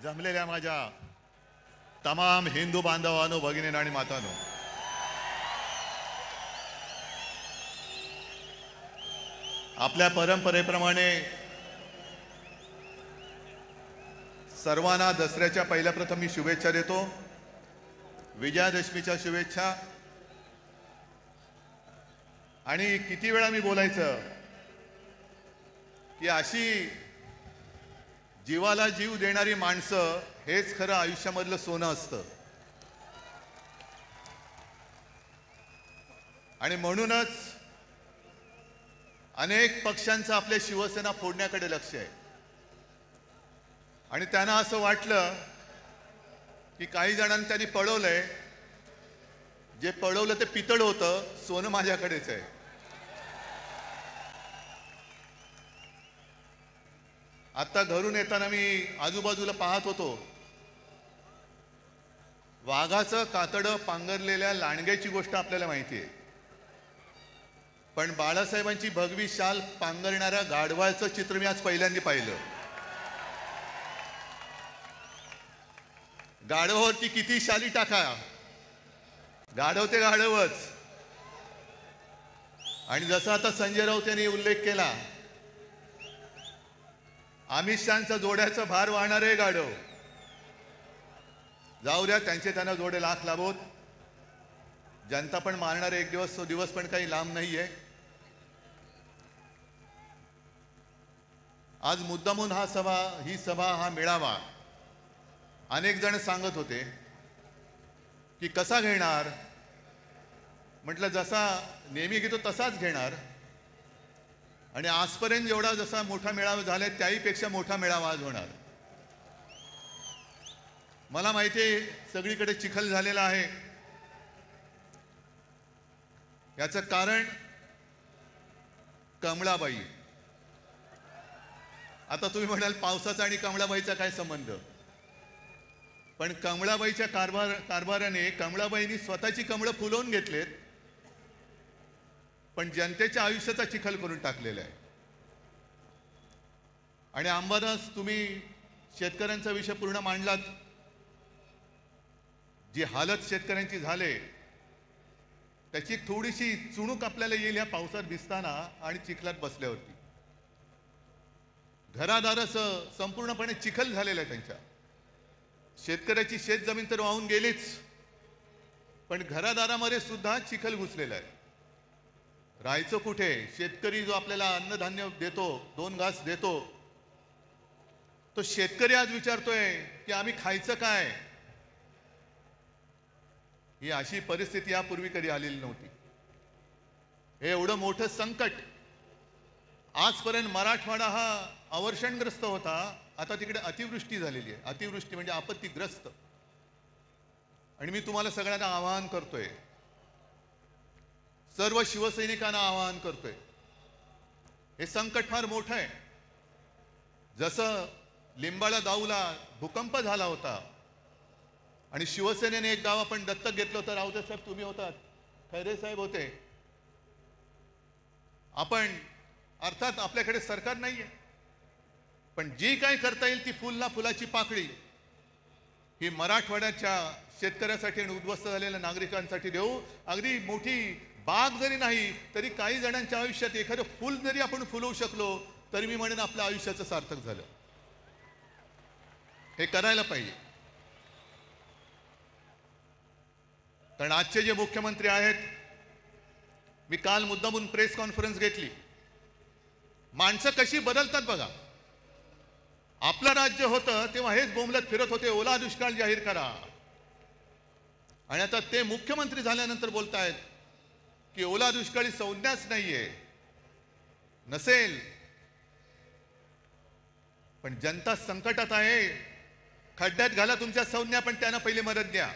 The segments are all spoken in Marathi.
जमलेल्या माझ्या तमाम हिंदू बांधवांनो, भगिनींनो आणि मातांनो, आपल्या परंपरेप्रमाणे सर्वांना दसऱ्याच्या पहिल्या प्रथम मी शुभेच्छा देतो. विजयादशमीच्या शुभेच्छा. आणि किती वेळा मी बोलायचं की अशी जीवाला जीव देणारी माणसं हेच खरं आयुष्यामधलं सोनं असतं. आणि म्हणूनच अनेक पक्षांचं आपल्या शिवसेना फोडण्याकडे लक्ष आहे. आणि त्यांना असं वाटलं की काही जणांनी त्यांनी पळवलंय, जे पळवलं ते पितळ होतं, सोनं माझ्याकडेच आहे. आता घरून येताना मी आजूबाजूला पाहत होतो, वाघाचं कातडं पांघरलेल्या लांडग्याची गोष्ट आपल्याला माहिती आहे, पण बाळासाहेबांची भगवी शाल पांघरणाऱ्या गाढवाचं चित्र मी आज पहिल्यांदा पाहिलं. गाढवावरती किती शाली टाका, गाढव ते गाढवच. आणि जसं आता संजय राऊत यांनी उल्लेख केला, अमित शहांचा जोड्याचा भार वाहणारे गाढव. जाऊ द्या, त्यांचे त्यांना जोडे लाख लाभोत. जनता पण मारणार एक दिवस, तो दिवस पण काही लांब नाहीये. आज मुद्दामून ही सभा हा मेळावा अनेक जण सांगत होते की कसा घेणार. म्हटलं जसा नेहमी घेतो तसाच घेणार. आणि आजपर्यंत जेवढा जसा मोठा मेळावा झालाय त्याहीपेक्षा मोठा मेळावा आज होणार. मला माहिती आहे सगळीकडे चिखल झालेला आहे. याचं कारण कमळाबाई. आता तुम्ही म्हणाल पावसाचा आणि कमळाबाईचा काय संबंध. पण कमळाबाईच्या कारभाराने कमळाबाईंनी स्वतःची कमळं फुलवून घेतलेत, पण जनतेच्या आयुष्याचा चिखल करून टाकलेला आहे. आणि अंबादास, तुम्ही शेतकऱ्यांचा विषय पूर्ण मांडलात. जी हालत शेतकऱ्यांची झाले त्याची थोडीशी चुणूक आपल्याला येईल या पावसात भिजताना आणि चिखलात बसल्यावरती. घरादाराचं संपूर्णपणे चिखल झालेला आहे त्यांच्या. शेतकऱ्याची शेतजमीन तर वाहून गेलीच, पण घरादारामध्ये सुद्धा चिखल घुसलेला आहे. राहायचं कुठे. शेतकरी जो आपल्याला अन्नधान्य देतो, 2 घास देतो, तो शेतकरी आज विचारतोय की आम्ही खायचं काय. ही अशी परिस्थिती यापूर्वी कधी आलेली नव्हती. हे एवढं मोठं संकट. आजपर्यंत मराठवाडा हा अवर्षणग्रस्त होता, आता तिकडे अतिवृष्टी झालेली आहे. अतिवृष्टी म्हणजे आपत्तीग्रस्त. आणि मी तुम्हाला सगळ्यांना आवाहन करतोय, सर्व शिवसैनिकांना आवाहन करतोय, हे संकट फार मोठं आहे. जसं लिंबाळा दाऊला भूकंप झाला होता आणि शिवसेनेने एक गाव आपण दत्तक घेतलं होतं. राऊते साहेब तुम्ही होतात, खैरे साहेब होते. आपण अर्थात आपल्याकडे सरकार नाहीये, पण जी काय करता येईल ती फुलाची पाकळी ही मराठवाड्याच्या शेतकऱ्यासाठी आणि उद्ध्वस्त झालेल्या नागरिकांसाठी देऊ. अगदी मोठी बाग जरी नाही तरी काही जणांच्या आयुष्यात एखादं फुल जरी आपण फुलवू शकलो तरी मी म्हणेन आपल्या आयुष्याचं सार्थक झालं. हे करायला पाहिजे. कारण आजचे जे मुख्यमंत्री आहेत, मी काल मुद्दामून प्रेस कॉन्फरन्स घेतली. माणसं कशी बदलतात बघा. आपलं राज्य होतं तेव्हा हेच बोंबलत फिरत होते, ओला दुष्काळ जाहीर करा. आणि आता ते मुख्यमंत्री झाल्यानंतर बोलतायत की ओला दुष्काळी संज्ञाच नाहीये. नसेल, पण जनता संकटात आहे. खड्ड्यात घाला तुमच्या संज्ञा, पण त्यांना पहिली मदत द्या.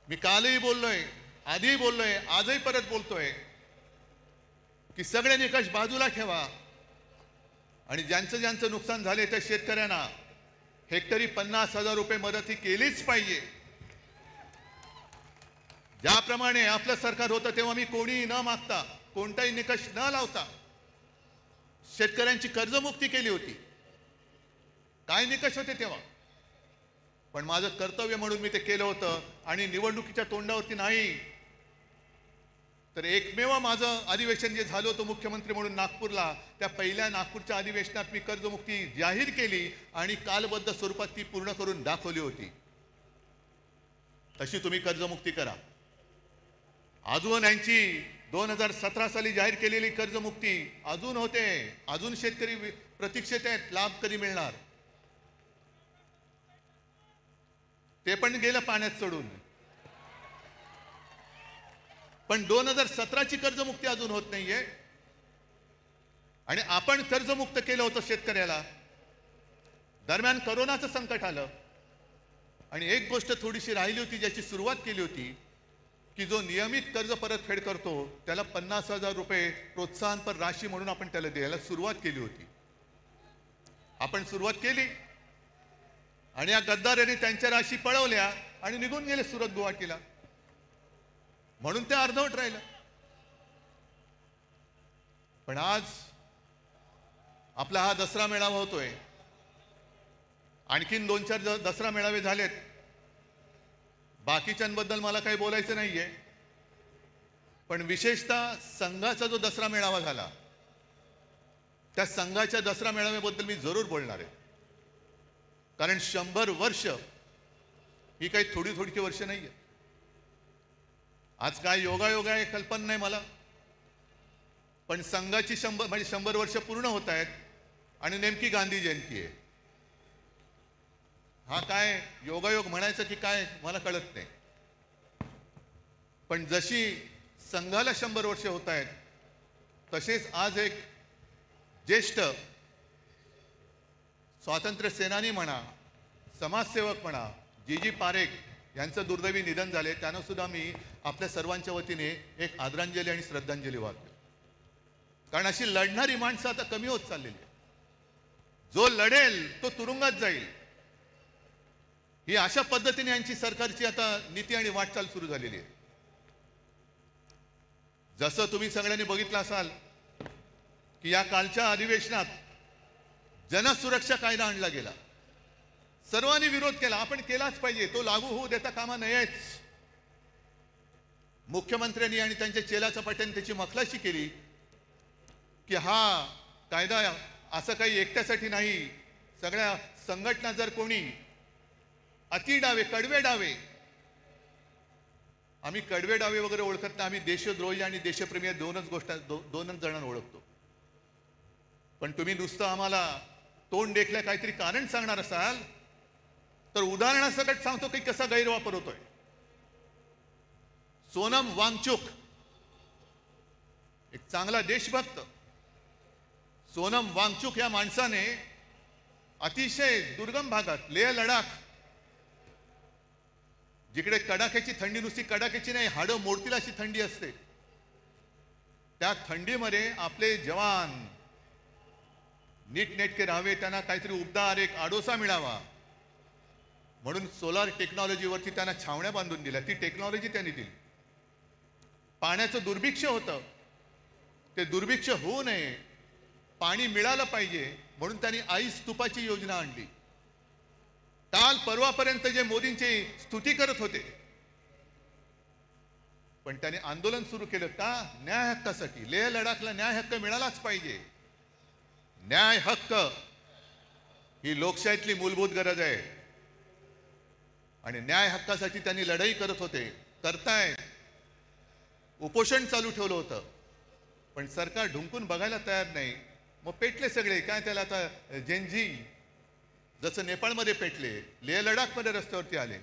मी कालही बोललोय, आधीही बोललोय, आजही परत बोलतोय की सगळे निकष बाजूला ठेवा आणि ज्यांचं नुकसान झाले त्या शेतकऱ्यांना हेक्टरी 50,000 रुपये मदत ही केलीच पाहिजे. ज्याप्रमाणे आपलं सरकार होतं तेव्हा मी कोणी न मागता, कोणताही निकष न लावता शेतकऱ्यांची कर्जमुक्ती केली होती. काय निकष होते तेव्हा. पण माझं कर्तव्य म्हणून मी ते केलं होतं आणि निवडणुकीच्या तोंडावरती नाही तर एकमेव माझं अधिवेशन जे झालं होतं मुख्यमंत्री म्हणून नागपूरला, त्या पहिल्या नागपूरच्या अधिवेशनात मी कर्जमुक्ती जाहीर केली आणि कालबद्ध स्वरूपात ती पूर्ण करून दाखवली होती. तशी तुम्ही कर्जमुक्ती करा. अजून यांची 2017 साली जाहीर केलेली कर्जमुक्ती अजून होते. अजून शेतकरी प्रतीक्षेत आहेत, लाभ कधी मिळणार. ते पण गेलं पाण्यात सोडून. पण 2017 ची कर्जमुक्ती अजून होत नाहीये. आणि आपण कर्जमुक्त केलं होतं शेतकऱ्याला. दरम्यान कोरोनाचं संकट आलं आणि एक गोष्ट थोडीशी राहिली होती, ज्याची सुरुवात केली होती की जो नियमित कर्ज परतफेड करतो त्याला 50,000 रुपये प्रोत्साहनपर राशी म्हणून आपण त्याला द्यायला सुरुवात केली होती. आपण सुरुवात केली आणि या गद्दारांनी त्यांच्या राशी पळवल्या आणि निघून गेले सुरत गुवाहाटीला. म्हणून ते अर्धवट राहिलं. पण आज आपला हा दसरा मेळावा होतोय. आणखीन 2-4 दसरा मेळावे झालेत. बाकीच्यांबद्दल मला काही बोलायचं नाहीये. पण विशेषतः संघाचा जो दसरा मेळावा झाला, त्या संघाच्या दसरा मेळाव्याबद्दल मी जरूर बोलणार आहे. कारण 100 वर्ष ही काही थोडी थोडीची वर्ष नाहीये. आज काय योगायोग आहे कल्पना नाही मला. पण संघाची 100 वर्ष पूर्ण होत आहेत आणि नेमकी गांधी जयंती आहे. हा काय योगायोग म्हणायचं की काय मला कळत नाही. पण जशी संघाला 100 वर्ष होत आहेत, तसेच आज एक ज्येष्ठ स्वातंत्र्य सेनानी म्हणा, समाजसेवक म्हणा, जी पारेख यांचं दुर्दैवी निधन झाले. त्यांना सुद्धा मी आपल्या सर्वांच्या वतीने एक आदरांजली आणि श्रद्धांजली वाहतो. कारण अशी लढणारी माणसं आता कमी होत चाललेली आहे. जो लढेल तो तुरुंगात जाईल, ही अशा पद्धतीने यांची सरकारची आता नीती आणि वाटचाल सुरू झालेली आहे. जसं तुम्ही सगळ्यांनी बघितलं असाल की या कालच्या अधिवेशनात जनसुरक्षा कायदा आणला गेला. सर्वांनी विरोध केला. आपण केलाच पाहिजे, तो लागू होऊ देता कामा नयेच. मुख्यमंत्र्यांनी आणि त्यांच्या चेलाचपाट्यांनी त्याची मखलाशी केली की हा कायदा असं काही एकट्यासाठी नाही. सगळ्या संघटना जर कोणी अति डावे, कडवे डावे, आम्ही कडवे डावे वगैरे ओळखत नाही. आम्ही देशद्रोही आणि देशप्रेमी दोनच जणांना ओळखतो. पण तुम्ही नुसतं आम्हाला तोंड देखल्या काहीतरी कारण सांगणार असाल तर उदाहरणासकट सांगतो की कसा गैरवापर होतोय. सोनम वांगचुक, एक चांगला देशभक्त सोनम वांगचुक या माणसाने अतिशय दुर्गम भागात, लेह लडाख, जिकडे कडाक्याची थंडी, नुसती कडाक्याची नाही, हाडं मोडतील अशी थंडी असते, त्या थंडीमध्ये आपले जवान नीटनेटके राहावे, त्यांना काहीतरी उबदार एक आडोसा मिळावा म्हणून सोलार टेक्नॉलॉजीवरती त्यांना छावण्या बांधून दिल्या. ती टेक्नॉलॉजी त्यांनी दिली. पाण्याचं दुर्भिक्ष होतं, ते दुर्भिक्ष होऊ नये, पाणी मिळालं पाहिजे म्हणून त्यांनी आईस तुपाची योजना आणली. काल परवापर्यंत जे मोदींची स्तुती करत होते, पण त्यांनी आंदोलन सुरू केलं का? न्याय हक्कासाठी. लेह लडाखला न्याय हक्क मिळालाच पाहिजे. न्याय हक्क ही लोकशाहीतली मूलभूत गरज आहे आणि न्याय हक्कासाठी त्यांनी लढाई करत होते, करतायत. उपोषण चालू ठेवलं होतं, पण सरकार ढुंकून बघायला तयार नाही. मग पेटले सगळे. काय त्याला आता जेनजी जसं नेपाळमध्ये पेटले, लेह लडाखमध्ये रस्त्यावरती आले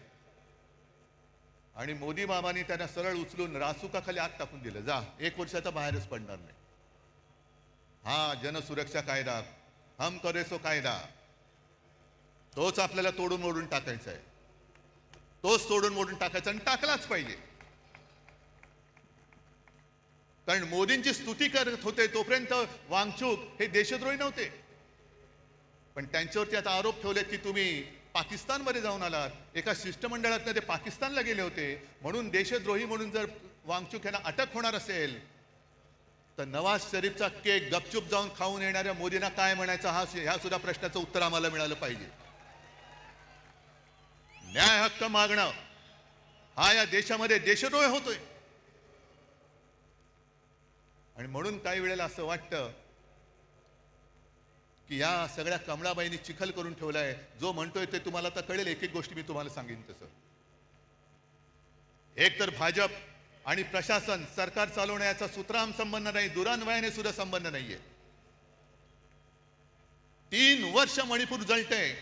आणि मोदी बाबांनी त्यांना सरळ उचलून रासुकाखाली आत टाकून दिलं. जा, 1 वर्षाचा बाहेरच पडणार नाही. हा जनसुरक्षा कायदा, हम करे सो कायदा, तोच आपल्याला तोडून मोडून टाकायचा आहे. तोच तोडून मोडून टाकायचा आणि टाकलाच पाहिजे. कारण मोदींची स्तुती करत होते तोपर्यंत वांगचुक हे देशद्रोही नव्हते. पण त्यांच्यावरती आता आरोप ठेवले की तुम्ही पाकिस्तानमध्ये जाऊन आलात, एका शिष्टमंडळातनं ते पाकिस्तानला गेले होते म्हणून देशद्रोही म्हणून जर वांगचुक यांना अटक होणार असेल तर नवाज शरीफचा केक गपचूप जाऊन खाऊन येणाऱ्या मोदींना काय म्हणायचं, ह्या सुद्धा प्रश्नाचं उत्तर आम्हाला मिळालं पाहिजे. न्याय हक्क मागणं हा या देशामध्ये देशद्रोह होतोय. आणि म्हणून काही वेळेला असं वाटतं की या सगळ्या कमळाबाईंनी चिखल करून ठेवलाय. जो म्हणतोय ते तुम्हाला आता कळेल. एक एक गोष्टी मी तुम्हाला सांगेन. तसं एक तर भाजप आणि प्रशासन सरकार चालवण्याचा सुतराम संबंध नाही, दुरान्वयाने सुद्धा संबंध नाहीये. 3 वर्ष मणिपूर जळतंय.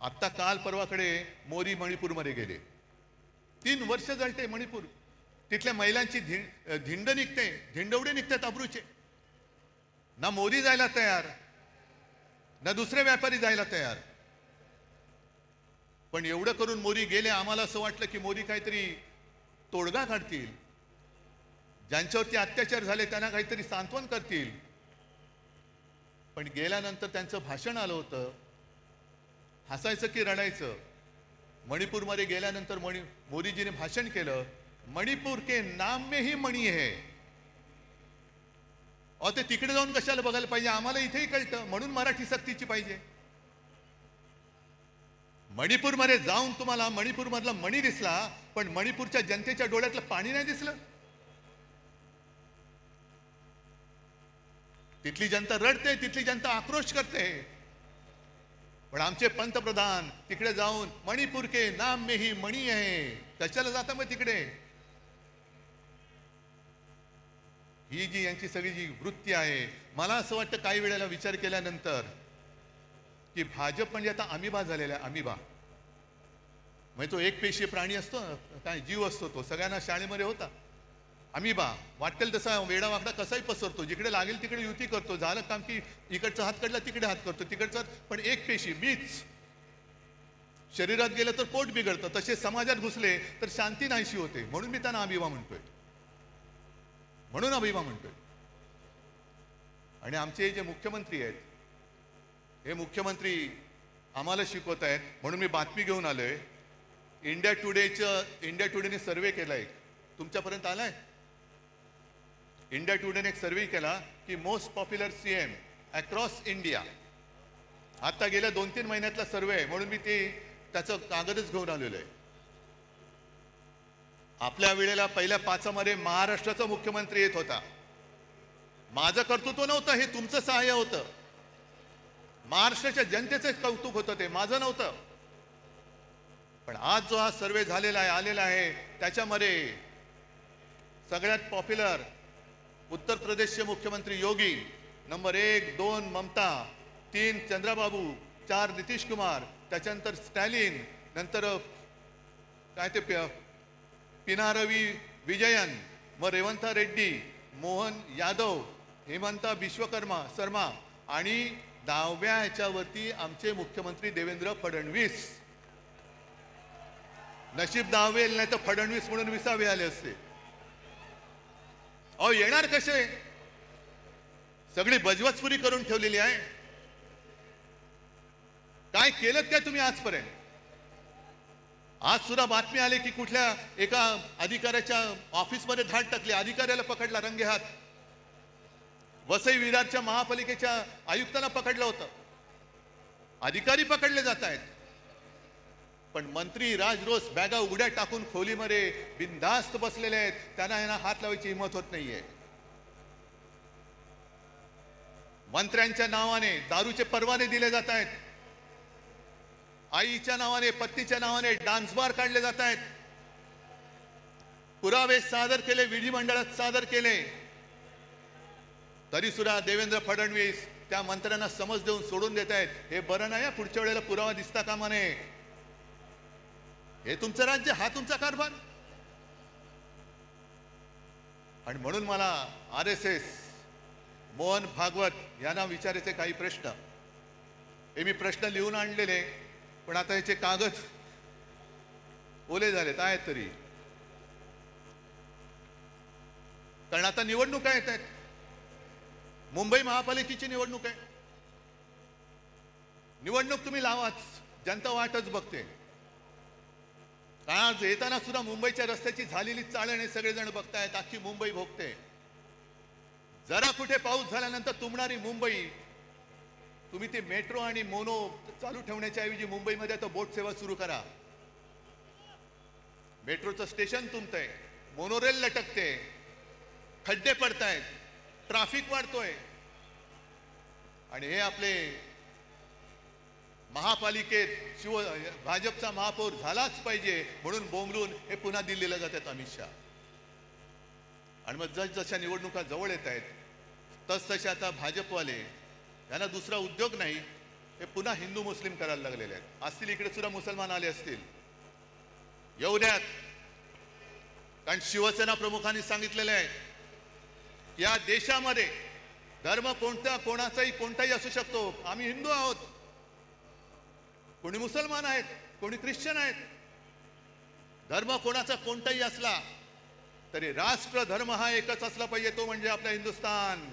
आता काल परवाकडे मोरी मणिपूरमध्ये गेले. 3 वर्ष जळते मणिपूर. तिथल्या महिलांची धिंड निघते, धिंडवडे निघतात अब्रूचे. ना मोदी जायला तयार, ना दुसरे व्यापारी जायला तयार. पण एवढं करून मोदी गेले. आम्हाला असं वाटलं की मोदी काहीतरी तोडगा काढतील, ज्यांच्यावरती अत्याचार झाले त्यांना काहीतरी सांत्वन करतील. पण गेल्यानंतर त्यांचं भाषण आलं होतं. हसायचं की रडायचं. मणिपूरमध्ये गेल्यानंतर मोदीजीने भाषण केलं. मणिपूर के नाम में ही मणी है. ते तिकडे जाऊन कशाला बघायला पाहिजे? आम्हाला इथेही कळतं. म्हणून मराठी सक्तीची पाहिजे. मणिपूरमध्ये जाऊन तुम्हाला मणिपूरमधला मणी दिसला, पण मणिपूरच्या जनतेच्या डोळ्यातलं पाणी नाही दिसलं. तिथली जनता रडते, तिथली जनता आक्रोश करते. पण आमचे पंतप्रधान तिकडे जाऊन मणिपूर के नाम में ही मणी आहे. कशाला जाता मग तिकडे? ही जी यांची सगळी जी वृत्ती आहे, मला असं वाटतं काही वेळेला विचार केल्यानंतर की भाजप म्हणजे आता अमिबा झालेला आहे. अमिबा म्हणजे तो एक पेशीय प्राणी असतो, काय जीव असतो. तो सगळ्यांना शाळेमध्ये होता. अमिबा वाटेल तसा वेडावाकडा कसाही पसरतो. जिकडे लागेल तिकडे युती करतो. झालं काम की इकडचा हात काढला तिकडे हात करतो, तिकडचा. पण एक पेशी मीच. शरीरात गेलं तर पोट बिघडतं. तसे समाजात घुसले तर शांती नाहीशी होते. म्हणून मी त्यांना अमिबा म्हणतोय. म्हणून अभिमा म्हणतोय. आणि आमचे जे मुख्यमंत्री आहेत, हे मुख्यमंत्री आम्हाला शिकवत आहेत. म्हणून मी बातमी घेऊन आलोय. इंडिया टुडेने सर्वे केलाय. तुमच्यापर्यंत आलाय? इंडिया टुडेने एक सर्वे केला की most popular CM across India. आता गेल्या 2-3 महिन्यातला सर्वे आहे. म्हणून मी त्याचं कागदच घेऊन आलेलो आहे. आपल्या वेळेला पहिल्या 5 मध्ये महाराष्ट्राचा मुख्यमंत्री येत होता. माझं कर्तृत्व नव्हतं, हे तुमचं सहाय्य होतं. महाराष्ट्राच्या जनतेचं कौतुक होतं, ते माझं नव्हतं. पण आज जो हा सर्वे झालेला आहे, आलेला आहे, त्याच्यामध्ये सगळ्यात पॉप्युलर उत्तर प्रदेशचे मुख्यमंत्री योगी, नंबर 1, 2 ममता, 3 चंद्रबाबू, 4 नितीश कुमार, त्याच्यानंतर स्टॅलिन, नंतर काय ते पिनारवी विजयन, मग रेवंता रेड्डी, मोहन यादव, हेमंता विश्वकर्मा शर्मा आणि 10व्या ह्याच्यावरती आमचे मुख्यमंत्री देवेंद्र फडणवीस. नशीब 10वे नाही तर फडणवीस म्हणून 20वे आले असते. येणार कसे? सगळी बजवचपुरी करून ठेवलेली आहे. काय केलं काय तुम्ही आजपर्यंत? आज सुद्धा बातमी आली की कुठल्या एका अधिकाऱ्याच्या ऑफिसमध्ये धाड टाकली. अधिकाऱ्याला पकडला रंगेहात. वसई विरारच्या महापालिकेच्या आयुक्ताला पकडलं होतं. अधिकारी पकडले जात आहेत. पण मंत्री राजरोस बॅगा उघड्या टाकून खोलीमध्ये बिनधास्त बसलेले आहेत. त्यांना यांना हात लावायची हिंमत होत नाहीये. मंत्र्यांच्या नावाने दारूचे परवाने दिले जात आहेत. आईच्या नावाने, पत्नीच्या नावाने डान्स बार काढले जात आहेत. पुरावे सादर केले, विधिमंडळात सादर केले, तरी सुद्धा देवेंद्र फडणवीस त्या मंत्र्यांना समज देऊन सोडून देत आहेत. हे बरं नाही. पुढच्या वेळेला पुरावा दिसता कामा नये. हे तुमचं राज्य, हा तुमचा कारभार. आणि म्हणून मला RSS मोहन भागवत यांना विचारायचे काही प्रश्न. हे मी प्रश्न लिहून आणलेले, पण आता याचे कागद ओले झालेत आहेत तरी. कारण आता निवडणुका येत आहेत. मुंबई महापालिकेची निवडणूक आहे. निवडणूक तुम्ही लावाच, जनता वाटच बघते. आज येताना सुद्धा मुंबईच्या रस्त्याची झालेली चाळण हे सगळेजण बघतायत. अख्खी मुंबई भोगते. जरा कुठे पाऊस झाल्यानंतर तुंबणारी मुंबई तुम्ही ते मेट्रो आणि मोनो चालू ठेवण्याच्या ऐवजी मुंबईमध्ये आता बोट सेवा सुरू करा. मेट्रोचं स्टेशन तुंबतंय, मोनोरेल लटकते, खड्डे पडतायत, ट्रॅफिक वाढतोय आणि हे आपले महापालिकेत भाजपचा महापौर झालाच पाहिजे म्हणून बोंबलून हे पुन्हा दिल्लीला जातात अमित शहा. आणि मग जसजशा निवडणुका जवळ येत आहेत तसतसे आता भाजपवाले यांना दुसरा उद्योग नाही, हे पुन्हा हिंदू मुस्लिम करायला लागलेले आहेत. असतील इकडे सुद्धा मुसलमान आले असतील, येऊ द्यात. कारण शिवसेना प्रमुखांनी सांगितलेलं आहे या देशामध्ये धर्म कोणताही असू शकतो, आम्ही हिंदू आहोत. कोणी मुसलमान आहेत, कोणी ख्रिश्चन आहेत. धर्म कोणाचा कोणताही असला तरी राष्ट्र धर्म हा एकच असला पाहिजे, तो म्हणजे आपला हिंदुस्थान.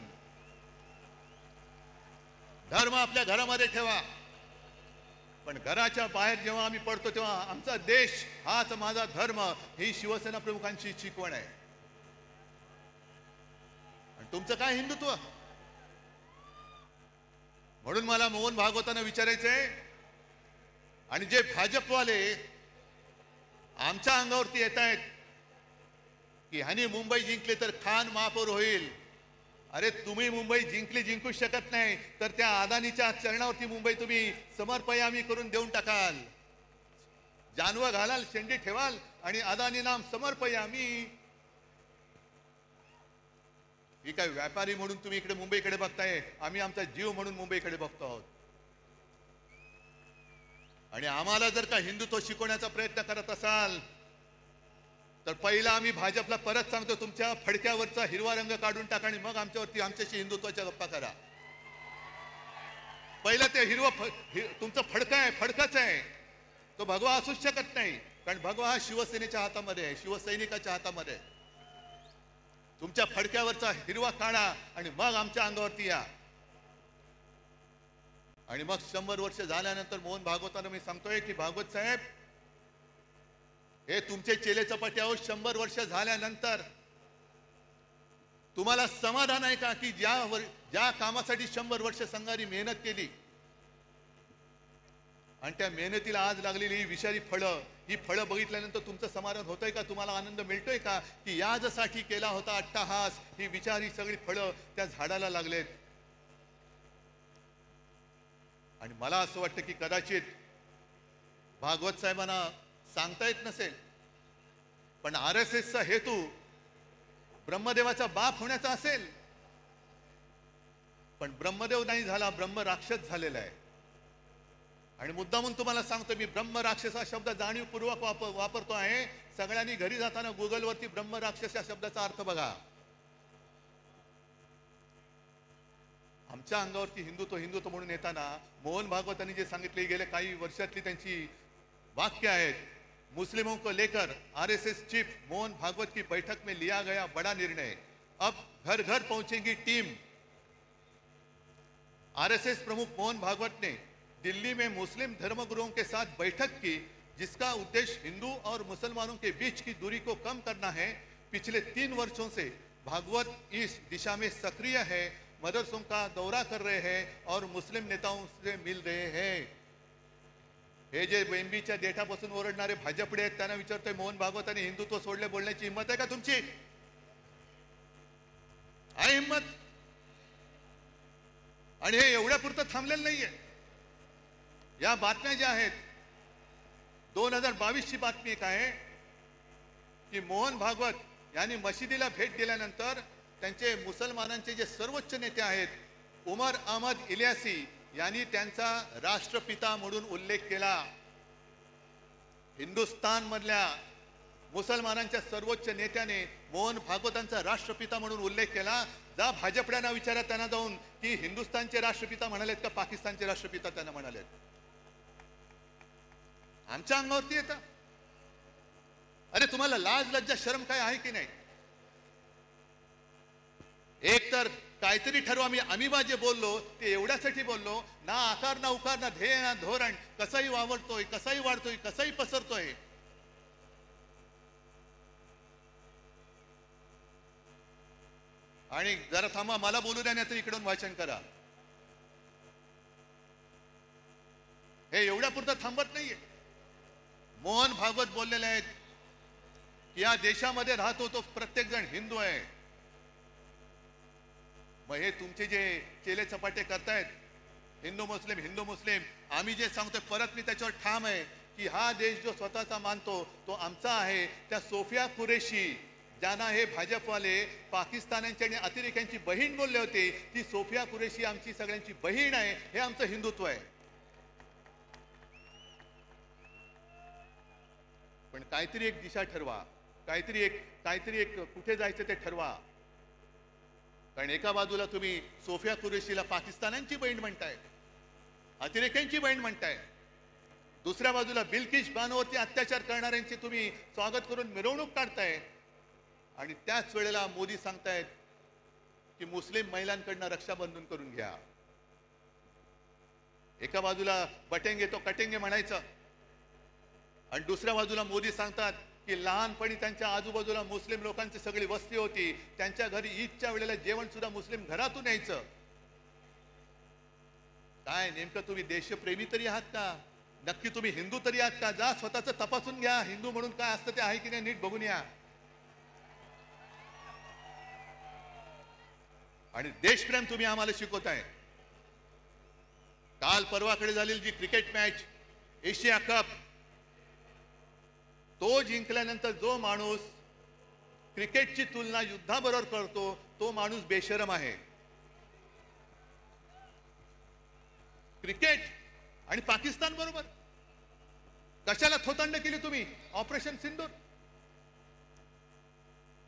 धर्म आपल्या घरामध्ये ठेवा, पण घराच्या बाहेर जेव्हा आम्ही पडतो तेव्हा आमचा देश हाच माझा धर्म, ही शिवसेना प्रमुखांची शिकवण आहे. आणि तुमचं काय हिंदुत्व? म्हणून मला मोहन भागवतांना विचारायचंय, आणि जे भाजपवाले आमच्या अंगावरती येत आहेत की ह्यानी मुंबई जिंकले तर खान महापौर होईल. अरे तुम्ही मुंबई जिंकू शकत नाही तर त्या अदानीच्या चरणावरती मुंबई तुम्ही समर्पयामी करून देऊन टाकाल. जानवं घालाल, शेंडी ठेवाल आणि अदानी नाम समर्पयामी. ही काय व्यापारी म्हणून तुम्ही इकडे मुंबईकडे बघताय, आम्ही आमचा जीव म्हणून मुंबईकडे बघतो आहोत. आणि आम्हाला जर का हिंदुत्व शिकवण्याचा प्रयत्न करत असाल तर पहिला आम्ही भाजपला परत सांगतो, तुमच्या फडक्यावरचा हिरवा रंग काढून टाका आणि मग आमच्याशी हिंदुत्वाच्या गप्पा करा. पहिलं ते तुमचं फडकं आहे, फडकच आहे, तो भगवा असूच शकत नाही. कारण भगवा हा शिवसेनेच्या हातामध्ये आहे, शिवसैनिकाच्या हातामध्ये आहे. तुमच्या फडक्यावरचा हिरवा काढा आणि मग आमच्या अंगावरती या. आणि मग 100 वर्ष झाल्यानंतर मोहन भागवतांना मी सांगतोय की भागवत साहेब, हे तुमचे चेले चपाटे आहोत. 100 वर्ष झाल्यानंतर तुम्हाला समाधान आहे का की ज्या कामासाठी 100 वर्ष संघाने मेहनत केली आणि त्या मेहनतीला आज लागलेली ही विषारी फळं, ही फळं बघितल्यानंतर तुमचं समाधान होतंय का? तुम्हाला आनंद मिळतोय का की याजसाठी केला होता अट्टहास, ही विचारी सगळी फळं त्या झाडाला लागलेत? आणि मला असं वाटतं की कदाचित भागवत साहेबांना सांगता येत नसेल, पण RSSचा हेतू ब्रह्मदेवाचा बाप होण्याचा असेल. पण ब्रह्मदेव नाही झाला, ब्रह्म राक्षस झालेला आहे. आणि मुद्दामून तुम्हाला सांगतो, मी ब्रह्म राक्षस हा शब्द जाणीवपूर्वक वापरतो आहे. सगळ्यांनी घरी जाताना गुगलवरती ब्रह्म राक्षस या शब्दाचा अर्थ बघा. आमच्या अंगावरती हिंदुत्व म्हणून येताना मोहन भागवतांनी जे सांगितले, गेले काही वर्षातली त्यांची वाक्य आहेत. मुस्लिमों को लेकर RSS चीफ मोहन भागवत की बैठक में लिया गया बड़ा निर्णय, अब घर घर पहुंचेगी टीम. RSS प्रमुख मोहन भागवत ने दिल्ली में मुस्लिम धर्मगुरुओं के साथ बैठक की, जिसका उद्देश्य हिंदू और मुसलमानों के बीच की दूरी को कम करना है. पिछले 3 वर्षों से भागवत इस दिशा में सक्रिय है, मदरसों का दौरा कर रहे हैं और मुस्लिम नेताओं से मिल रहे हैं. हे जे वेंबीच्या देठापासून ओरडणारे भाजपडे आहेत त्यांना विचारतोय, मोहन भागवतांनी हिंदुत्व सोडले बोलण्याची हिंमत आहे का तुमची? आहे हिंमत? आणि हे एवढ्या पुरतं थांबलेलं नाहीये. या बातम्या ज्या आहेत, 2022 ची बातमी एक आहे की मोहन भागवत यांनी मशिदीला भेट दिल्यानंतर त्यांचे मुसलमानांचे जे सर्वोच्च नेते आहेत उमर अहमद इलियासी यांनी त्यांचा राष्ट्रपिता म्हणून उल्लेख केला. हिंदुस्थान मधल्या मुसलमानांच्या सर्वोच्च नेत्याने मोहन भागवतांचा राष्ट्रपिता म्हणून उल्लेख केला. जा भाजपड्यांना विचारा त्यांना जाऊन की हिंदुस्थानचे राष्ट्रपिता म्हणालेत का पाकिस्तानचे राष्ट्रपिता त्यांना म्हणालेत? आमच्या अंगावरती येतं. अरे तुम्हाला लाज लज्जा शरम काय आहे की नाही? एक तर काहीतरी ठरवा. आम्ही जे बोललो ते एवढ्यासाठी बोललो ना, आकार ना उकार ना ध्येय ना धोरण, कसाही वावरतोय, कसाही वाढतोय, कसाही पसरतोय. आणि जरा थांबा, मला बोलू द्या नाही तर इकडून भाषण करा. हे एवढ्यापुरतं थांबत नाहीये. मोहन भागवत बोललेले आहेत की या देशामध्ये राहतो तो प्रत्येक जण हिंदू आहे. मग हे तुमचे जे चेले चपाटे करतायत हिंदू मुस्लिम, आम्ही जे सांगतोय परत मी त्याच्यावर ठाम आहे की हा देश जो स्वतःचा मानतो तो आमचा आहे. त्या सोफिया कुरेशी ज्यांना हे भाजपवाले पाकिस्तान्यांची आणि अतिरेक्यांची बहीण बोलले होते, ती सोफिया कुरेशी आमची सगळ्यांची बहीण आहे. हे आमचं हिंदुत्व आहे. पण काहीतरी एक दिशा ठरवा, काहीतरी एक कुठे जायचं ते ठरवा. कारण एका बाजूला तुम्ही सोफिया कुरेशीला पाकिस्तानांची बहीण म्हणताय, अतिरेक्यांची बहीण म्हणताय, दुसऱ्या बाजूला बिल्किश बानोवरती अत्याचार करणाऱ्यांची तुम्ही स्वागत करून मिरवणूक काढताय. आणि त्याच वेळेला मोदी सांगतायत की मुस्लिम महिलांकडनं रक्षाबंधन करून घ्या. एका बाजूला बटेंगे तो कटेंगे म्हणायचं आणि दुसऱ्या बाजूला मोदी सांगतात की लहानपणी त्यांच्या आजूबाजूला मुस्लिम लोकांची सगळी वस्ती होती, त्यांच्या घरी ईदच्या वेळेला जेवण सुद्धा मुस्लिम घरातून यायचं. काय नेमकं तुम्ही देशप्रेमी तरी आहात का? नक्की तुम्ही हिंदू तरी आहात का? जा स्वतःच तपासून घ्या. हिंदू म्हणून काय असतं ते आहे की नाही नीट बघून या. आणि देशप्रेम तुम्ही आम्हाला शिकवताय. काल परवाकडे झालेली जी क्रिकेट मॅच एशिया कप, तो जिंकल्यानंतर जो माणूस क्रिकेटची तुलना युद्धाबरोबर करतो तो माणूस बेशरम आहे. क्रिकेट आणि पाकिस्तान बरोबर कशाला थोतांड केली तुम्ही? ऑपरेशन सिंदूर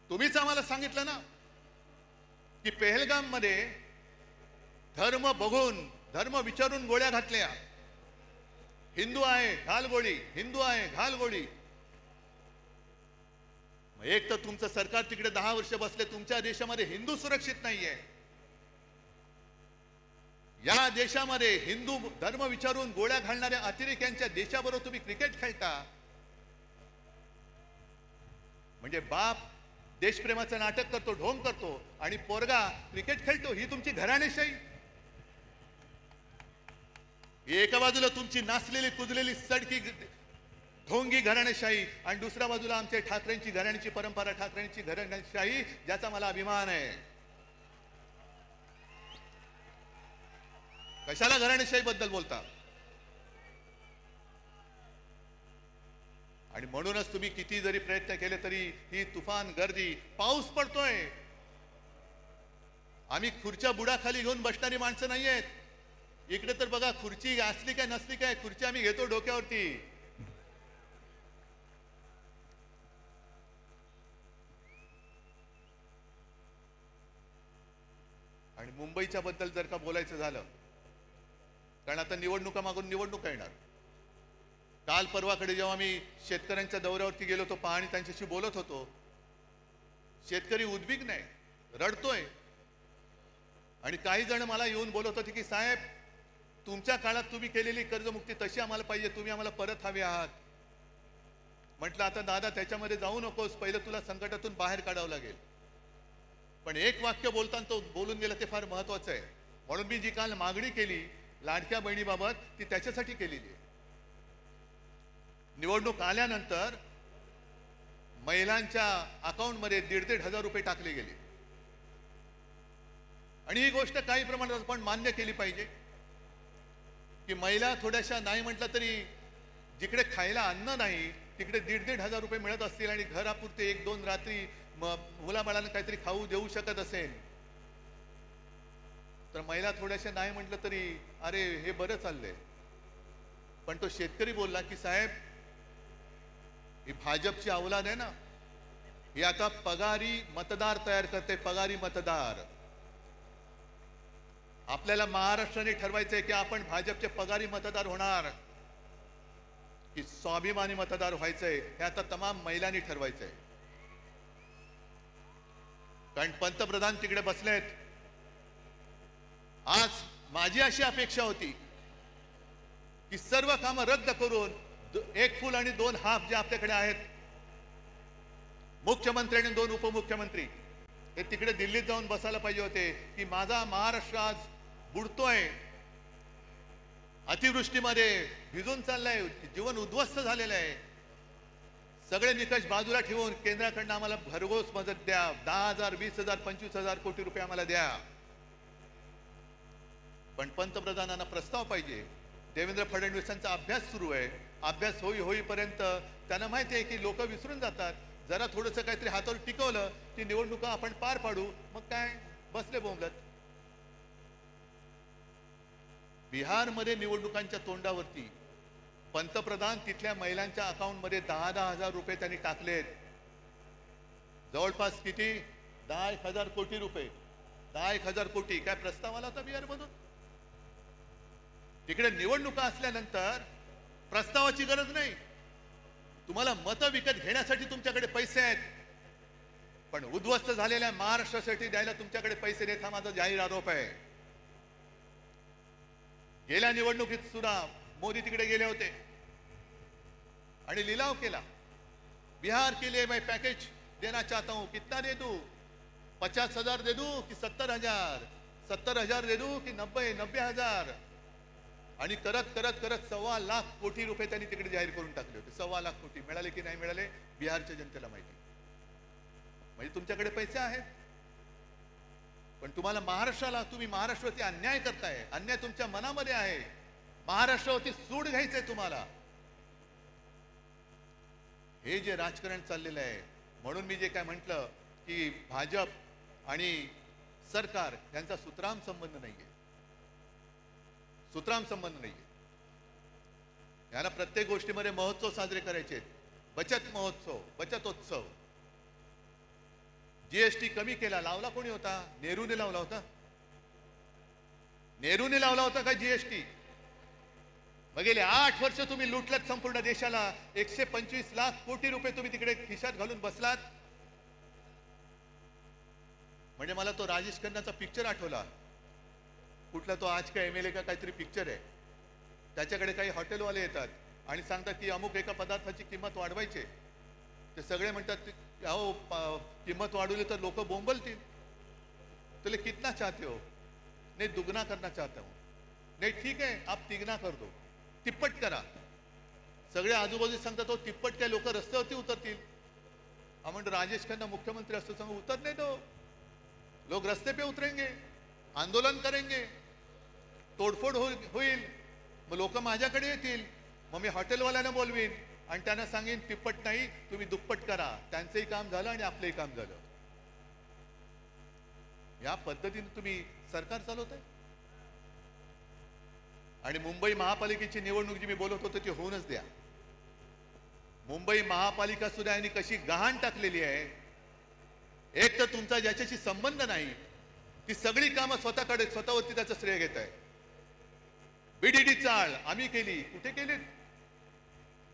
तुम्हीच आम्हाला सांगितलं ना की पेहलगाम मध्ये धर्म बघून धर्म विचारून गोळ्या घातल्या. हिंदू आहे घाल गोळी, हिंदू आहे घाल गोळी. एक तर तुमचं सरकार तिकडे 10 वर्ष बसले, तुमच्या देशामध्ये हिंदू सुरक्षित नाहीये. या देशामध्ये हिंदू धर्म विचारून गोळ्या घालणाऱ्या अतिरेक्यांच्या देशाबरोबर तुम्ही क्रिकेट खेळता. म्हणजे बाप देशप्रेमाचं नाटक करतो, ढोंग करतो आणि पोरगा क्रिकेट खेळतो. ही तुमची घराणेशाही. एका बाजूला तुमची नाचलेली कुजलेली सडकी ढोंगी घराणेशाही आणि दुसऱ्या बाजूला आमच्या ठाकरेंची घराण्याची परंपरा, ठाकरेंची घराणेशाही, ज्याचा मला अभिमान आहे. कशाला घराणेशाही बद्दल बोलता? आणि म्हणूनच तुम्ही किती जरी प्रयत्न केले तरी ही तुफान गर्दी, पाऊस पडतोय. आम्ही खुर्च्या बुडाखाली घेऊन बसणारी माणसं नाहीयेत. इकडे तर बघा, खुर्ची असली काय नसली काय, खुर्ची आम्ही घेतो डोक्यावरती. आणि मुंबईच्या बद्दल जर का बोलायचं झालं, कारण आता निवडणुका मागून निवडणुका येणार. काल परवाकडे जेव्हा मी शेतकऱ्यांच्या दौऱ्यावरती गेलो होतो, पाहणी त्यांच्याशी बोलत होतो, शेतकरी उद्विग्न आहे, रडतोय. आणि काही जण मला येऊन बोलत होते की साहेब, तुमच्या काळात तुम्ही केलेली कर्जमुक्ती तशी आम्हाला पाहिजे, तुम्ही आम्हाला परत हवे आहात. म्हटलं आता दादा त्याच्यामध्ये जाऊ नकोस, पहिलं तुला संकटातून बाहेर काढावं लागेल. पण एक वाक्य बोलताना तो बोलून गेला ते फार महत्वाचं आहे. म्हणून मी जी काल मागणी केली लाडक्या बहिणीबाबत, ती त्याच्यासाठी केलेली आहे. निवडणूक आल्यानंतर महिलांच्या अकाउंटमध्ये 1,500 रुपये टाकले गेले. आणि ही गोष्ट काही प्रमाणात आपण मान्य केली पाहिजे की महिला थोड्याशा नाही म्हटलं तरी जिकडे खायला अन्न नाही तिकडे 1,500 रुपये मिळत असतील आणि घरापुरते 1-2 रात्री मुलाबाळांना काहीतरी खाऊ देऊ शकत असेल तर महिला थोड्याशा नाही म्हटलं तरी अरे हे बरं चाललंय. पण तो शेतकरी बोलला की साहेब, ही भाजपची औलाद आहे ना, ही आता पगारी मतदार तयार करते, पगारी मतदार. आपल्याला महाराष्ट्राने ठरवायचंय की आपण भाजपचे पगारी मतदार होणार की स्वाभिमानी मतदार व्हायचंय, हे आता तमाम महिलांनी ठरवायचंय. कारण पंतप्रधान तिकडे बसलेत. आज माझी अशी अपेक्षा होती की सर्व कामं रद्द करून 1 फुल आणि 2 हाफ जे आपल्याकडे आहेत, मुख्यमंत्री आणि 2 उपमुख्यमंत्री, हे तिकडे दिल्लीत जाऊन बसायला पाहिजे होते की माझा महाराष्ट्र आज बुडतोय, अतिवृष्टीमध्ये भिजून चाललाय, जीवन उद्ध्वस्त झालेलं आहे. सगळे निकष बाजूला ठेवून केंद्राकडनं आम्हाला भरघोस मदत द्या, 10,000, 20,000, 25,000 कोटी रुपये आम्हाला द्या. पण पंतप्रधानांना प्रस्ताव पाहिजे. देवेंद्र फडणवीसांचा अभ्यास सुरू आहे. अभ्यास होईपर्यंत त्यांना माहिती आहे की लोक विसरून जातात. जरा थोडंसं काहीतरी हातावर टिकवलं की निवडणुका आपण पार पाडू, मग काय बसले बोंबलत. बिहारमध्ये निवडणुकांच्या तोंडावरती पंतप्रधान तिथल्या महिलांच्या अकाउंटमध्ये 10,000 रुपये त्यांनी टाकलेत. जवळपास किती? 10,000 कोटी रुपये. 10,000 कोटी. काय प्रस्ताव आला होता बिहारमधून? तिकडे निवडणुका असल्यानंतर प्रस्तावाची गरज नाही. तुम्हाला मतं विकत घेण्यासाठी तुमच्याकडे पैसे आहेत, पण उद्ध्वस्त झालेल्या महाराष्ट्रासाठी द्यायला तुमच्याकडे पैसे नाहीत. हा माझा जाहीर आरोप आहे. गेल्या निवडणुकीत सुद्धा मोदी तिकडे गेले होते आणि लिलाव केला. बिहार के लिए मैं पैकेज देना चाहता हूं, कितना दे दूं? 50,000 दे दूं कि 70,000? 70,000 दे दूं कि 90,000? आणि करत करत करत 1.25 लाख कोटी रुपये त्यांनी तिकडे जाहीर करून टाकले होते. 1.25 लाख कोटी मिळाले की नाही मिळाले बिहारच्या जनतेला माहिती. म्हणजे तुमच्याकडे पैसे आहेत, पण तुम्हाला महाराष्ट्राला, तुम्ही महाराष्ट्रावरती अन्याय करताय. अन्याय तुमच्या मनामध्ये आहे. महाराष्ट्रावरती सूड घ्यायचंय तुम्हाला. हे जे राजकारण चाललेलं आहे, म्हणून मी जे काय म्हटलं की भाजप आणि सरकार यांचा सुतराम संबंध नाहीये. सुतराम संबंध नाहीये. याला प्रत्येक गोष्टीमध्ये महोत्सव साजरे करायचे. बचत महोत्सव, बचतोत्सव. जीएसटी कमी केला, लावला कोणी होता? नेहरूने लावला होता. नेहरूने लावला होता का जीएसटी? मग गेले 8 वर्ष तुम्ही लुटलात संपूर्ण देशाला. 125 लाख कोटी रुपये तुम्ही तिकडे खिशात घालून बसलात. म्हणजे मला तो राजेश खन्नाचा पिक्चर आठवला. कुठला तो आज का एमएलए का काहीतरी पिक्चर आहे. त्याच्याकडे काही हॉटेलवाले येतात आणि सांगतात की अमुक एका पदार्थाची किंमत वाढवायची. ते सगळे म्हणतात अहो किंमत वाढवली तर लोक बोंबलतील. तुले कितना चाहते हो? नहीं दुगना करना चाहता हूं. नहीं ठीक है आप तिगना कर दो, तिप्पट करा. सगळे आजूबाजू सांगतात तो तिप्पट काय लोक रस्त्यावरती उतरतील. आपण राजेश खन्ना मुख्यमंत्री असतो सांगू उतरने दो. लोग रस्ते पे उतरेंगे, आंदोलन करेंगे, तोडफोड होईल. मग लोक माझ्याकडे येतील. मग मी हॉटेलवाल्यांना बोलवीन आणि त्यांना सांगेन तिप्पट नाही तुम्ही दुप्पट करा. त्यांचंही काम झालं आणि आपलंही काम झालं. या पद्धतीने तुम्ही सरकार चालवताय. आणि मुंबई महापालिकेची निवडणूक जी मी बोलत होतो ती होऊनच द्या. मुंबई महापालिका सुद्धा यांनी कशी गहाण टाकलेली आहे. एक तर तुमचा ज्याच्याशी संबंध नाही ती सगळी कामं स्वतःकडे, स्वतःवरती त्याचं श्रेय घेत आहे. बीडीडी चाळ आम्ही केली. कुठे केली?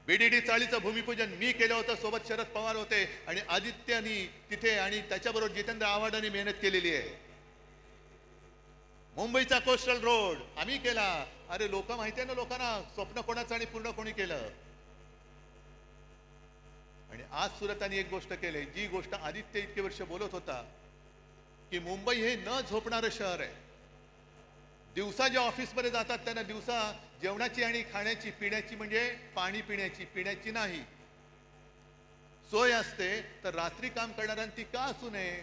बीडीडी चाळीचं भूमिपूजन मी केलं होतं. सोबत शरद पवार होते आणि आदित्यनी तिथे आणि त्याच्याबरोबर जितेंद्र आव्हाडांनी मेहनत केलेली आहे. मुंबईचा कोस्टल रोड आम्ही केला. अरे लोक माहिती आहे ना लोकांना स्वप्न कोणाचं आणि पूर्ण कोणी केलं. आणि आज सुद्धा त्यांनी एक गोष्ट केली जी गोष्ट आदित्य इतके वर्ष बोलत होता की मुंबई हे न झोपणारं शहर आहे. दिवसा जे ऑफिसमध्ये जातात त्यांना दिवसा जेवणाची आणि खाण्याची, पिण्याची म्हणजे पाणी पिण्याची नाही सोय असते, तर रात्री काम करणाऱ्यांनी का असू नये.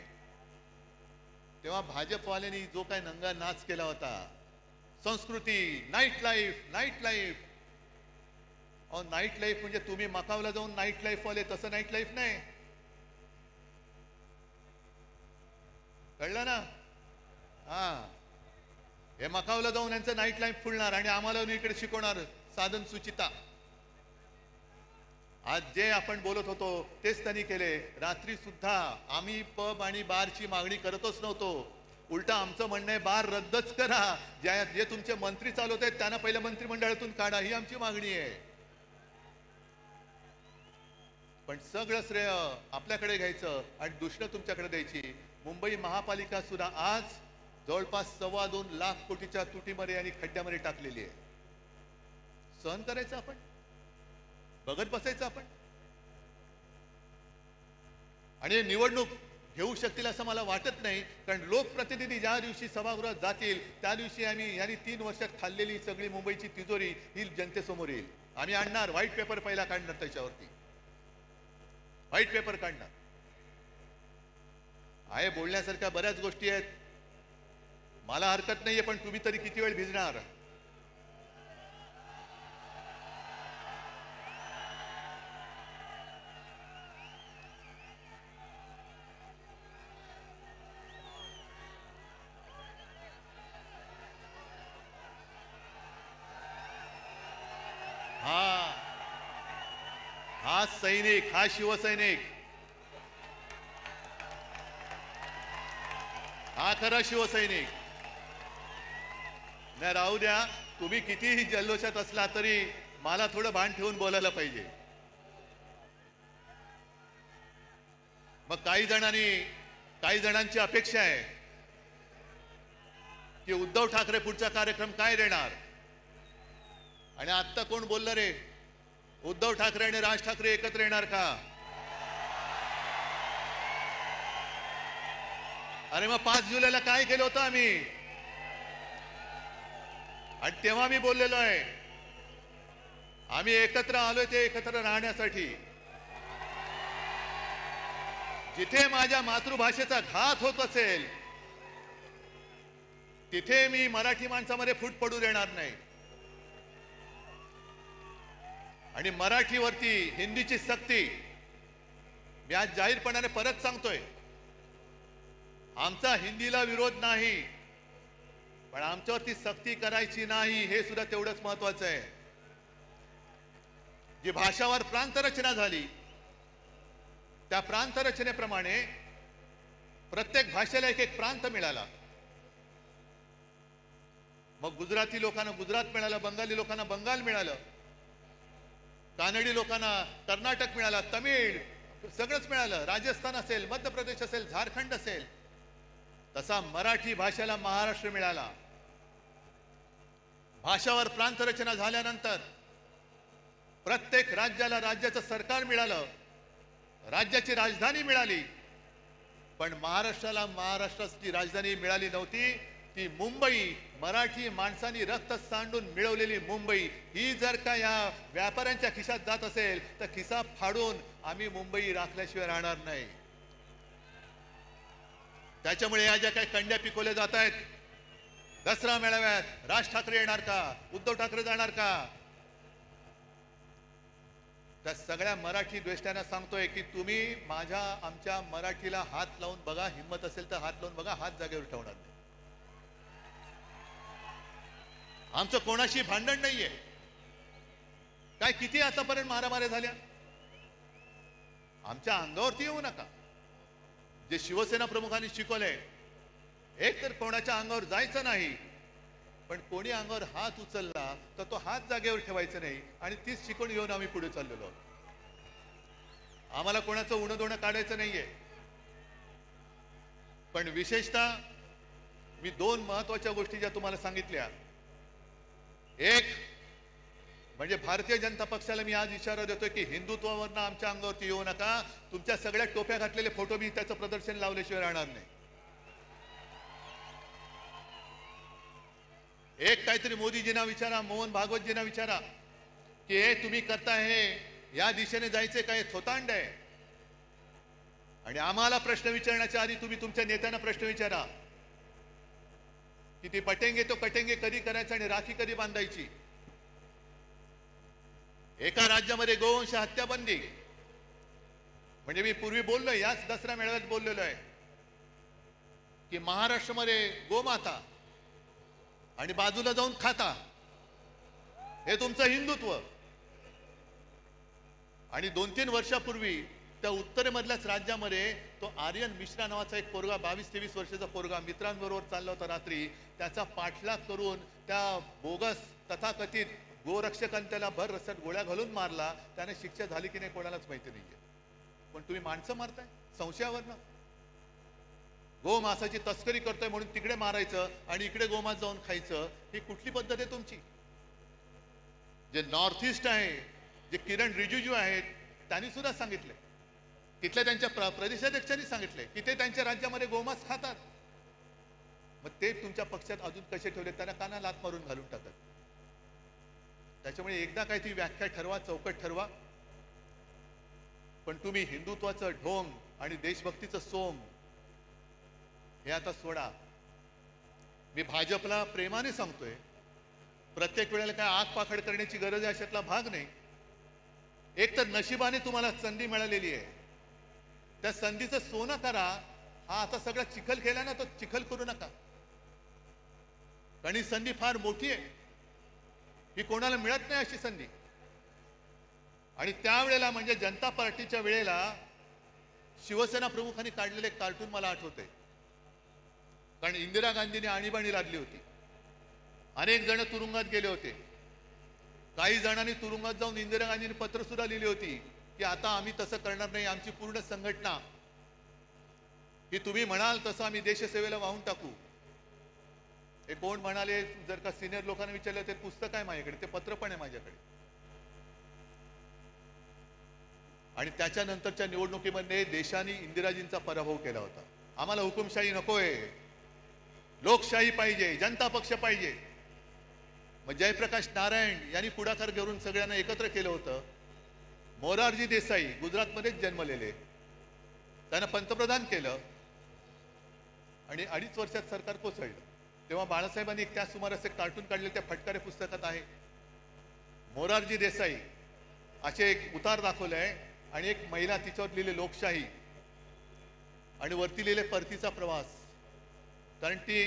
तेव्हा भाजपवाल्यांनी जो काय नंगा नाच केला होता, संस्कृती, नाईट लाईफ. नाईट लाईफ म्हणजे तुम्ही मकावला जाऊन नाईट लाईफ वाले, तसं नाईट लाईफ नाही. कळलं ना? हा, हे मकावला जाऊन यांचं नाईट लाईफ फुलणार आणि आम्हाला इकडे शिकवणार साधन सुचिता. आज जे आपण बोलत होतो तेच त्यांनी केले. रात्री सुद्धा आम्ही पब आणि बारची मागणी करतच नव्हतो. उलटा आमचं म्हणणं आहे बार रद्दच करा. जे तुमचे मंत्री चालवत आहेत त्यांना पहिल्या मंत्रिमंडळातून काढा, ही आमची मागणी आहे. पण सगळं श्रेय आपल्याकडे घ्यायचं आणि दुष्ण तुमच्याकडे द्यायची. मुंबई महापालिका सुद्धा आज जवळपास 2.25 लाख कोटीच्या तुटीमध्ये आणि खड्ड्यामध्ये टाकलेली आहे. सहन करायचं आपण, बघत बसायचं आपण. आणि निवडणूक घेऊ शकतील असं मला वाटत नाही, कारण लोकप्रतिनिधी ज्या दिवशी सभागृहात जातील त्या दिवशी यांनी 3 वर्षात खाल्लेली सगळी मुंबईची तिजोरी ही जनतेसमोर येईल. आम्ही आणणार, व्हाईट पेपर पहिला काढणार, त्याच्यावरती व्हाईट पेपर काढणार आहे. बोलण्यासारख्या बऱ्याच गोष्टी आहेत, मला हरकत नाहीये, पण तुम्ही तरी किती वेळ भिजणार? हा सैनिक, हा शिवसैनिक, हा खरा शिवसैनिक. नाही राहू द्या, तुम्ही कितीही जल्लोषात असला तरी मला थोडं भान ठेवून बोलायला पाहिजे. मग काही जणांची अपेक्षा आहे की उद्धव ठाकरे पुढचा कार्यक्रम काय देणार. आणि आत्ता कोण बोललं रे, उद्धव ठाकरे आणि राज ठाकरे एकत्र येणार का? अरे मग 5 जुलैला काय केलं होतं आम्ही? आणि तेव्हा मी बोललेलो आहे, आम्ही एकत्र आलोय ते एकत्र राहण्यासाठी. जिथे माझ्या मातृभाषेचा घात होत असेल तिथे मी मराठी माणसामध्ये फूट पडू देणार नाही. आणि मराठीवरती हिंदीची सक्ती मी आज जाहीरपणाने परत सांगतोय, आमचा हिंदीला विरोध नाही, पण आमच्यावरती सक्ती करायची नाही, हे सुद्धा तेवढंच महत्वाचं आहे. जी भाषावर प्रांतरचना झाली त्या प्रांतरचनेप्रमाणे प्रत्येक भाषेला एक प्रांत मिळाला. मग गुजराती लोकांना गुजरात मिळालं, बंगाली लोकांना बंगाल मिळालं, कानडी लोकांना कर्नाटक मिळाला, तमिळ सगळंच मिळालं, राजस्थान असेल, मध्य प्रदेश असेल, झारखंड असेल. तसा मराठी भाषेला महाराष्ट्र मिळाला. भाषावर प्रांतरचना झाल्यानंतर प्रत्येक राज्याला राज्याचं सरकार मिळालं, राज्याची राजधानी मिळाली. पण महाराष्ट्राला महाराष्ट्राची राजधानी मिळाली नव्हती. ती मुंबई, मराठी माणसांनी रक्त सांडून मिळवलेली मुंबई, ही जर का या व्यापाऱ्यांच्या खिशात जात असेल तर खिसा फाडून आम्ही मुंबई राखल्याशिवाय राहणार नाही. त्याच्यामुळे या ज्या काही कंड्या पिकवल्या जात आहेत, दसरा मेळाव्यात राज ठाकरे येणार का, उद्धव ठाकरे जाणार का, त्या सगळ्या मराठी द्वेष्ट्यांना सांगतोय की तुम्ही आमच्या मराठीला हात लावून बघा, हिम्मत असेल तर हात लावून बघा, हात जागेवर ठेवणार नाही. आमचं कोणाशी भांडण नाहीये. काय किती आतापर्यंत मारामाऱ्या झाल्या, आमच्या अंगावरती येऊ नका. जे शिवसेना प्रमुखांनी शिकवलंय, एक तर कोणाच्या अंगावर जायचं नाही, पण कोणी अंगावर हात उचलला तर तो हात जागेवर ठेवायचा नाही. आणि तीच शिकवण घेऊन आम्ही पुढे चाललेलो आहोत. आम्हाला कोणाचं उणं-दोणं काढायचं नाहीये. पण विशेषतः मी 2 महत्वाच्या गोष्टी ज्या तुम्हाला सांगितल्या, एक म्हणजे भारतीय जनता पक्षाला मी आज इशारा देतोय की हिंदुत्वावरनं आमच्या अंगावरती येऊ नका. तुमच्या सगळ्या टोप्या घातलेले फोटो मी त्याचं प्रदर्शन लावल्याशिवाय राहणार नाही. एक काहीतरी मोदीजींना विचारा, मोहन भागवतजींना विचारा की हे तुम्ही करताय हे या दिशेने जायचे काय थोतांड आहे. आणि आम्हाला प्रश्न विचारण्याच्या आधी तुम्ही तुमच्या नेत्यांना प्रश्न विचारा की ती पटेंगे तो कटेंगे कधी करायचं आणि राखी कधी बांधायची. एका राज्यामध्ये गोवंश हत्या बंदी, म्हणजे मी पूर्वी बोललोय, याच दसरा मेळाव्यात बोललेलो आहे की महाराष्ट्रामध्ये गोमाता आणि बाजूला जाऊन खाता, हे तुमचं हिंदुत्व. आणि 2-3 वर्षापूर्वी त्या उत्तरेमधल्याच राज्यामध्ये तो आर्यन मिश्रा नावाचा एक पोरगा, 22-23 वर्षाचा पोरगा मित्रांबरोबर चालला होता रात्री, त्याचा पाठलाग करून त्या बोगस तथाकथित गोरक्षकांनी त्याला भर रस्त्यात गोळ्या घालून मारला. त्याने शिक्षा झाली की नाही कोणालाच माहिती नाहीये. पण तुम्ही माणसं मारताय संशयावरनं. गोमांसाची तस्करी करतोय म्हणून तिकडे मारायचं आणि इकडे गोमांस जाऊन खायचं, ही कुठली पद्धत आहे तुमची? जे नॉर्थ ईस्ट आहे, जे किरण रिजिजू आहेत, त्यांनी सुद्धा सांगितले तिथल्या त्यांच्या प्रदेशाध्यक्षांनी सांगितले की ते त्यांच्या राज्यामध्ये गोमांस खातात. मग ते तुमच्या पक्षात अजून कसे ठेवले? त्यांना काना लात मारून घालून टाकत. त्याच्यामुळे एकदा काय ती व्याख्या ठरवा, चौकट ठरवा. पण तुम्ही हिंदुत्वाचं ढोंग आणि देशभक्तीचं सोम हे आता सोडा. मी भाजपला प्रेमाने सांगतोय, प्रत्येक वेळेला काय आग पाखड करण्याची गरज आहे अशातला भाग नाही. एक तर नशिबाने तुम्हाला संधी मिळालेली आहे, त्या संधीचं सोनं करा. हा आता सगळा चिखल केला ना, तो चिखल करू नका. कारण ही संधी फार मोठी आहे, ही कोणाला मिळत नाही अशी संधी. आणि त्यावेळेला म्हणजे जनता पार्टीच्या वेळेला शिवसेना प्रमुखांनी काढलेले कार्टून मला आठवते. कारण इंदिरा गांधींनी आणीबाणी लादली होती, अनेक जण तुरुंगात गेले होते. काही जणांनी तुरुंगात जाऊन इंदिरा गांधींनी पत्र सुद्धा लिहिली होती की आता आम्ही तसं करणार नाही, आमची पूर्ण संघटना ही तुम्ही म्हणाल तसं आम्ही देशसेवेला वाहून टाकू. हे कोण म्हणाले? जर का सिनियर लोकांना विचारलं, ते पुस्तक आहे माझ्याकडे, ते पत्र पण आहे माझ्याकडे. आणि त्याच्यानंतरच्या निवडणुकीमध्ये देशाने इंदिराजींचा पराभव केला होता. आम्हाला हुकुमशाही नकोय, लोकशाही पाहिजे, जनता पक्ष पाहिजे. मग जयप्रकाश नारायण यांनी पुढाकार घेऊन सगळ्यांना एकत्र केलं होतं. मोरारजी देसाई गुजरातमध्येच जन्मलेले, त्यांना पंतप्रधान केलं आणि 2.5 वर्षात सरकार कोसळलं. तेव्हा बाळासाहेबांनी त्या सुमारास एक कार्टून काढले, त्या फटकारे पुस्तकात आहे. मोरारजी देसाई असे एक उतार दाखवले आहे आणि एक महिला, तिच्यावर लिहिले लोकशाही आणि वरती लिहिले परतीचा प्रवास. कारण ती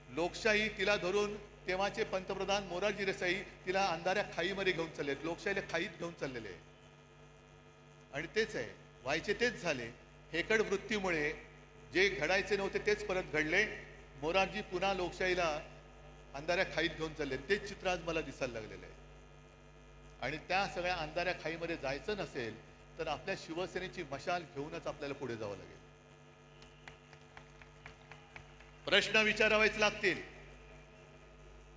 लोकशाही तिला धरून तेव्हाचे पंतप्रधान मोरारजी देसाई तिला अंधाऱ्या खाईमध्ये घेऊन चालले, लोकशाहीला खाईत घेऊन चाललेले. आणि तेच आहे, व्हायचे तेच झाले. हेकड वृत्तीमुळे जे घडायचे नव्हते तेच परत घडले. मोरारजी पुन्हा लोकशाहीला अंधाऱ्या खाईत घेऊन चालले. तेच चित्र आज मला दिसायला लागलेलं आहे. आणि त्या सगळ्या अंधाऱ्या खाईमध्ये जायचं नसेल तर आपल्या शिवसेनेची मशाल घेऊनच आपल्याला पुढे जावं लागेल. प्रश्न विचारावेच लागतील.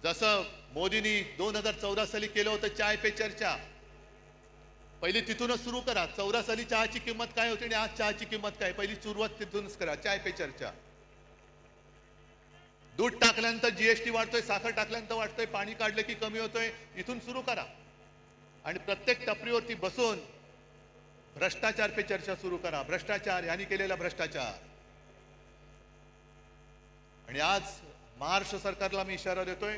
जसं मोदींनी 2014 साली केलं होतं चाय पे चर्चा, पहिली तिथूनच सुरू करा. 14 साली चहाची किंमत काय होती आणि आज चहाची किंमत काय, पहिली सुरुवात तिथूनच करा. चाय पे चर्चा. दूध टाकल्यानंतर जीएसटी वाढतोय, साखर टाकल्यानंतर वाढतोय, पाणी काढलं की कमी होतोय, इथून सुरू करा. आणि प्रत्येक टपरीवरती बसून भ्रष्टाचार पे चर्चा सुरू करा. भ्रष्टाचार, यांनी केलेला भ्रष्टाचार. आणि आज महाराष्ट्र सरकारला मी इशारा देतोय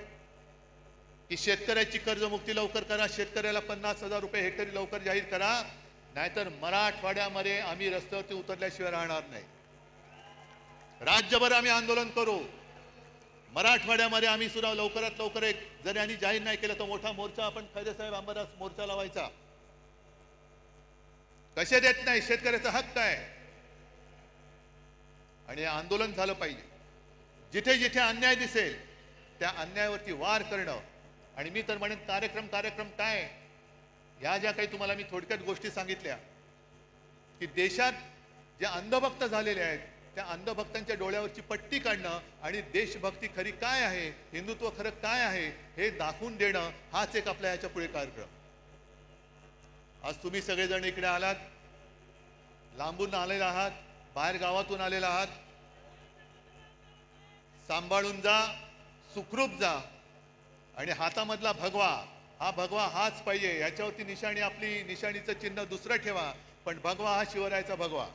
की शेतकऱ्याची कर्जमुक्ती लवकर करा. शेतकऱ्याला 50,000 रुपये हेक्टरी लवकर जाहीर करा, नाहीतर मराठवाड्यामध्ये आम्ही रस्त्यावरती उतरल्याशिवाय राहणार नाही. राज्यभर आम्ही आंदोलन करू. मराठवाड्यामध्ये आम्ही सुद्धा लवकरात लवकर एक, जर यांनी जाहीर नाही केलं तर मोठा मोर्चा आपण खैरेसाहेब अंबादास मोर्चा लावायचा. कसे देत नाही, शेतकऱ्याचा हक्क आहे. आणि आंदोलन झालं पाहिजे. जिथे जिथे अन्याय दिसेल त्या अन्यायावरती वार करणं. आणि मी तर म्हणेन कार्यक्रम काय, ह्या ज्या काही तुम्हाला मी थोडक्यात गोष्टी सांगितल्या की देशात जे अंधभक्त झालेले आहेत त्या अंधभक्तांच्या डोळ्यावरची पट्टी काढणं आणि देशभक्ती खरी काय आहे, हिंदुत्व खरं काय आहे हे दाखवून देणं, हाच एक आपल्या याच्या पुढे कार्यक्रम. आज तुम्ही सगळेजण इकडे आलात, लांबून आलेला आहात, बाहेर गावातून आलेला आहात. सांभाळून जा, सुखरूप जा. आणि हातामधला भगवा, हा भगवा हाच पाहिजे. याच्यावरती निशाणी, आपली निशाणीचं चिन्ह दुसरं ठेवा, पण भगवा हा शिवरायाचा भगवा.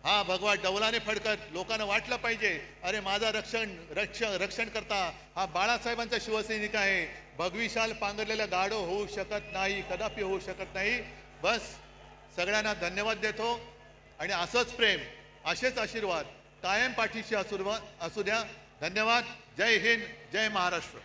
हा भगवा डौलाने फडकत लोकांना वाटलं पाहिजे, अरे माझा रक्षण करता हा बाळासाहेबांचा शिवसैनिक आहे. भगवी शाल पांघरलेला गाढव होऊ शकत नाही, कदापि होऊ शकत नाही. बस सगळ्यांना धन्यवाद देतो. आणि असंच प्रेम, असेच आशीर्वाद कायम पाठीशी असू द्या. धन्यवाद. जय हिंद, जय महाराष्ट्र.